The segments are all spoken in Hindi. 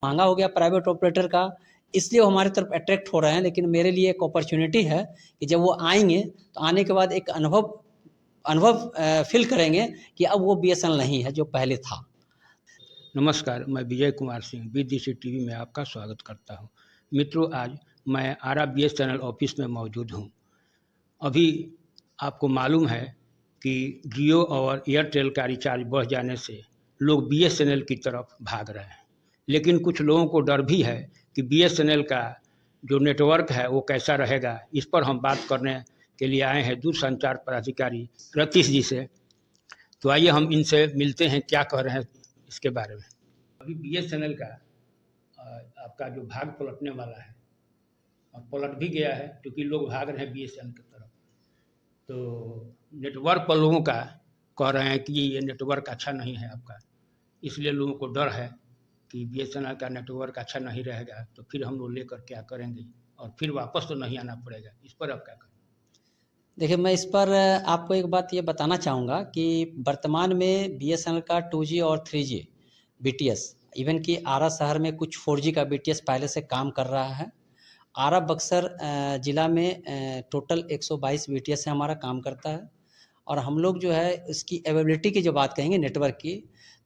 महंगा हो गया प्राइवेट ऑपरेटर का, इसलिए वो हमारे तरफ अट्रैक्ट हो रहे हैं। लेकिन मेरे लिए एक अपॉर्चुनिटी है कि जब वो आएंगे तो आने के बाद एक अनुभव फील करेंगे कि अब वो बीएसएनएल नहीं है जो पहले था। नमस्कार, मैं विजय कुमार सिंह बीडीसी टीवी में आपका स्वागत करता हूं। मित्रों, आज मैं आरा बीएसएनएल ऑफिस में मौजूद हूं। अभी आपको मालूम है कि जियो और एयरटेल का रिचार्ज बढ़ जाने से लोग बीएसएनएल की तरफ भाग रहे हैं, लेकिन कुछ लोगों को डर भी है कि बीएसएनएल का जो नेटवर्क है वो कैसा रहेगा। इस पर हम बात करने के लिए आए हैं दूरसंचार पदाधिकारी रतीश जी से। तो आइए हम इनसे मिलते हैं, क्या कह रहे हैं इसके बारे में। अभी बीएसएनएल का आपका जो भाग पलटने वाला है और पलट भी गया है, क्योंकि लोग भाग रहे हैं बीएसएनएल की तरफ। तो नेटवर्क पर लोगों का कह रहे हैं कि ये नेटवर्क अच्छा नहीं है आपका, इसलिए लोगों को डर है कि बीएसएनएल का नेटवर्क अच्छा नहीं रहेगा तो फिर हम लोग लेकर क्या करेंगे और फिर वापस तो नहीं आना पड़ेगा। इस पर आप क्या करें? देखिए, मैं इस पर आपको एक बात ये बताना चाहूँगा कि वर्तमान में बीएसएनएल का 2G और 3G बीटीएस, इवन कि आरा शहर में कुछ 4G का बीटीएस पहले से काम कर रहा है। आरा बक्सर ज़िला में टोटल 122 बीटीएस से हमारा काम करता है। और हम लोग जो है इसकी अवेलेबिलिटी की जो बात कहेंगे नेटवर्क की,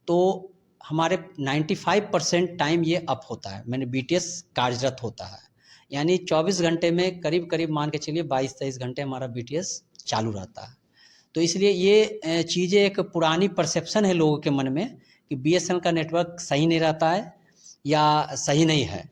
तो हमारे 95% टाइम ये अप होता है, मैंने बीटीएस कार्यरत होता है। यानी 24 घंटे में करीब मान के चलिए 22-23 घंटे हमारा बीटीएस चालू रहता है। तो इसलिए ये चीज़ें, एक पुरानी परसेप्शन है लोगों के मन में कि बीएसएनएल का नेटवर्क सही नहीं रहता है या सही नहीं है,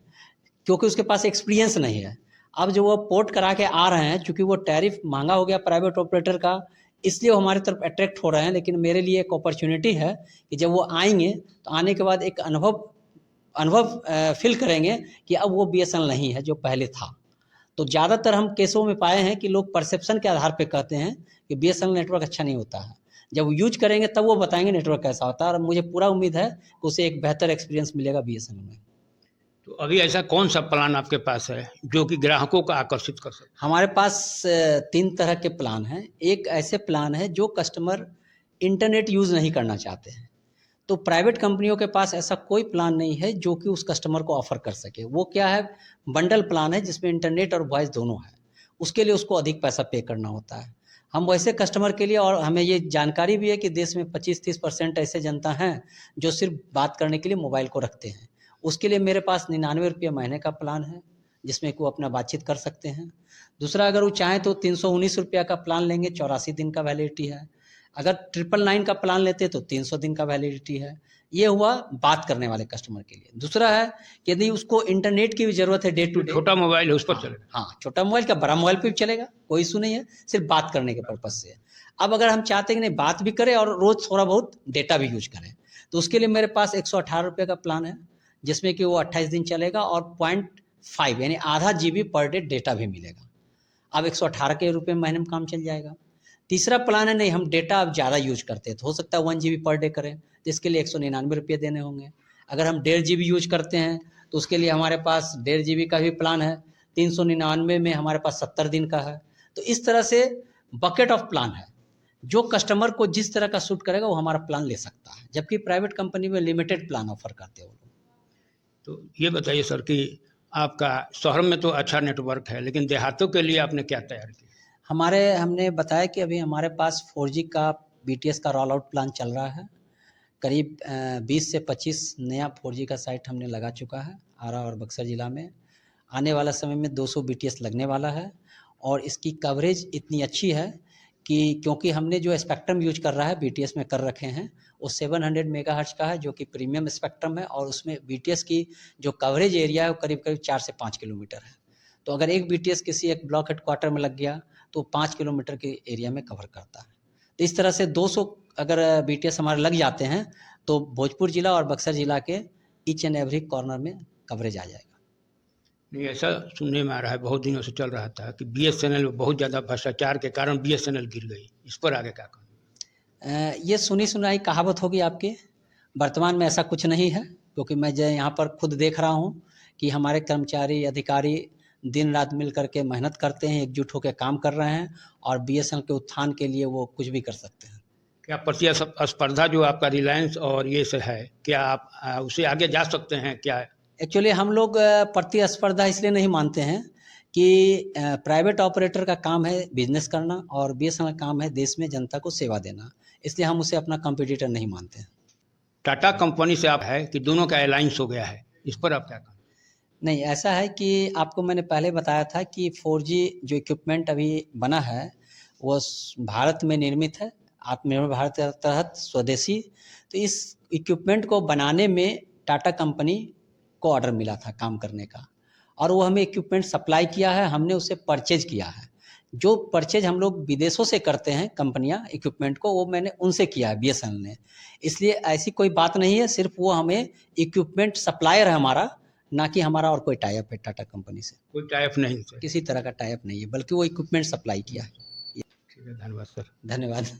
क्योंकि उसके पास एक्सपीरियंस नहीं है। अब जो वो पोर्ट करा के आ रहे हैं, चूँकि वो टैरिफ महंगा हो गया प्राइवेट ऑपरेटर का, इसलिए वो हमारी तरफ अट्रैक्ट हो रहे हैं। लेकिन मेरे लिए एक अपॉर्चुनिटी है कि जब वो आएंगे तो आने के बाद एक अनुभव फील करेंगे कि अब वो बीएसएनएल नहीं है जो पहले था। तो ज़्यादातर हम केसों में पाए हैं कि लोग परसेप्शन के आधार पे कहते हैं कि बीएसएनएल नेटवर्क अच्छा नहीं होता है। जब वो यूज करेंगे तब वो बताएंगे नेटवर्क कैसा होता है, और मुझे पूरा उम्मीद है कि उसे एक बेहतर एक्सपीरियंस मिलेगा बीएसएनएल में। तो अभी ऐसा कौन सा प्लान आपके पास है जो कि ग्राहकों को आकर्षित कर सकता हमारे पास 3 तरह के प्लान हैं। एक ऐसे प्लान है जो कस्टमर इंटरनेट यूज़ नहीं करना चाहते हैं, तो प्राइवेट कंपनियों के पास ऐसा कोई प्लान नहीं है जो कि उस कस्टमर को ऑफ़र कर सके। वो क्या है, बंडल प्लान है जिसमें इंटरनेट और वॉइस दोनों है। उसके लिए उसको अधिक पैसा पे करना होता है। हम वैसे कस्टमर के लिए, और हमें ये जानकारी भी है कि देश में 25-30% ऐसे जनता हैं जो सिर्फ बात करने के लिए मोबाइल को रखते हैं। उसके लिए मेरे पास 99 रुपये महीने का प्लान है जिसमें कि वो अपना बातचीत कर सकते हैं। दूसरा, अगर वो चाहें तो 319 रुपये का प्लान लेंगे, 84 दिन का वैलिडिटी है। अगर 999 का प्लान लेते तो 300 दिन का वैलिडिटी है। ये हुआ बात करने वाले कस्टमर के लिए। दूसरा है कि यदि उसको इंटरनेट की भी ज़रूरत है डे टू है? डे, छोटा मोबाइल है उस पर हाँ, चलेगा? हाँ, छोटा मोबाइल क्या, बड़ा मोबाइल पे भी चलेगा, कोई इशू नहीं है, सिर्फ बात करने के पर्पज़ से। अब अगर हम चाहते हैं कि नहीं, बात भी करें और रोज़ थोड़ा बहुत डेटा भी यूज करें, तो उसके लिए मेरे पास 118 रुपये का प्लान है जिसमें कि वो 28 दिन चलेगा और 0.5 यानी आधा जीबी पर डे डेटा भी मिलेगा। अब 118 के रुपये महीने में काम चल जाएगा। तीसरा प्लान है, नहीं हम डेटा अब ज़्यादा यूज करते हैं तो हो सकता है 1 GB पर डे करें, तो इसके लिए 199 रुपये देने होंगे। अगर हम 1.5 GB यूज करते हैं तो उसके लिए हमारे पास 1.5 GB का भी प्लान है, 399 में हमारे पास 70 दिन का है। तो इस तरह से बकेट ऑफ प्लान है, जो कस्टमर को जिस तरह का सूट करेगा वो हमारा प्लान ले सकता है, जबकि प्राइवेट कंपनी में लिमिटेड प्लान ऑफर करते हैं वो लोग। तो ये बताइए सर कि आपका शहर में तो अच्छा नेटवर्क है, लेकिन देहातों के लिए आपने क्या तैयार किया? हमने बताया कि अभी हमारे पास 4G का बीटीएस का रोल आउट प्लान चल रहा है। करीब 20 से 25 नया 4G का साइट हमने लगा चुका है आरा और बक्सर ज़िला में। आने वाला समय में 200 बीटीएस लगने वाला है, और इसकी कवरेज इतनी अच्छी है कि क्योंकि हमने जो स्पेक्ट्रम यूज कर रहा है बीटीएस में कर रखे हैं वो 700 मेगाहर्ट्ज का है, जो कि प्रीमियम स्पेक्ट्रम है, और उसमें बीटीएस की जो कवरेज एरिया है वो करीब 4 से 5 किलोमीटर है। तो अगर एक बीटीएस किसी एक ब्लॉक हेडक्वार्टर में लग गया तो 5 किलोमीटर के एरिया में कवर करता है। तो इस तरह से 200 अगर बीटीएस हमारे लग जाते हैं तो भोजपुर ज़िला और बक्सर ज़िला के ईच एंड एवरी कॉर्नर में कवरेज आ जाएगा। नहीं, ऐसा सुनने में आ रहा है, बहुत दिनों से चल रहा था कि बीएसएनएल में बहुत ज़्यादा भ्रष्टाचार के कारण बीएसएनएल गिर गई। इस पर आगे क्या कहूँ? ये सुनी सुनाई कहावत होगी आपकी। वर्तमान में ऐसा कुछ नहीं है, क्योंकि मैं जो यहाँ पर खुद देख रहा हूँ कि हमारे कर्मचारी अधिकारी दिन रात मिल करके मेहनत करते हैं, एकजुट होकर काम कर रहे हैं, और बीएसएनएल के उत्थान के लिए वो कुछ भी कर सकते हैं। क्या प्रतिस्पर्धा जो आपका रिलायंस और ये से है, क्या आप उसे आगे जा सकते हैं क्या? एक्चुअली हम लोग प्रतिस्पर्धा इसलिए नहीं मानते हैं कि प्राइवेट ऑपरेटर का काम है बिजनेस करना और बीएसएनएल का काम है देश में जनता को सेवा देना, इसलिए हम उसे अपना कॉम्पिटिटर नहीं मानते हैं। टाटा कंपनी से आप है कि दोनों का अलायंस हो गया है, इस पर आप क्या कहें? नहीं, ऐसा है कि आपको मैंने पहले बताया था कि 4G जो इक्विपमेंट अभी बना है वो भारत में निर्मित है, आत्मनिर्भर भारत के तहत स्वदेशी। तो इस इक्विपमेंट को बनाने में टाटा कंपनी को ऑर्डर मिला था काम करने का, और वो हमें इक्विपमेंट सप्लाई किया है, हमने उसे परचेज किया है। जो परचेज हम लोग विदेशों से करते हैं कंपनियां इक्विपमेंट को, वो मैंने उनसे किया है बीएसएनएल ने। इसलिए ऐसी कोई बात नहीं है, सिर्फ वो हमें इक्विपमेंट सप्लायर है हमारा, ना कि हमारा और कोई टाई अप है टाटा कंपनी से। कोई टाइप नहीं सर? किसी तरह का टाई अप नहीं है, बल्कि वो इक्विपमेंट सप्लाई किया है। ठीक है, धन्यवाद सर। धन्यवाद।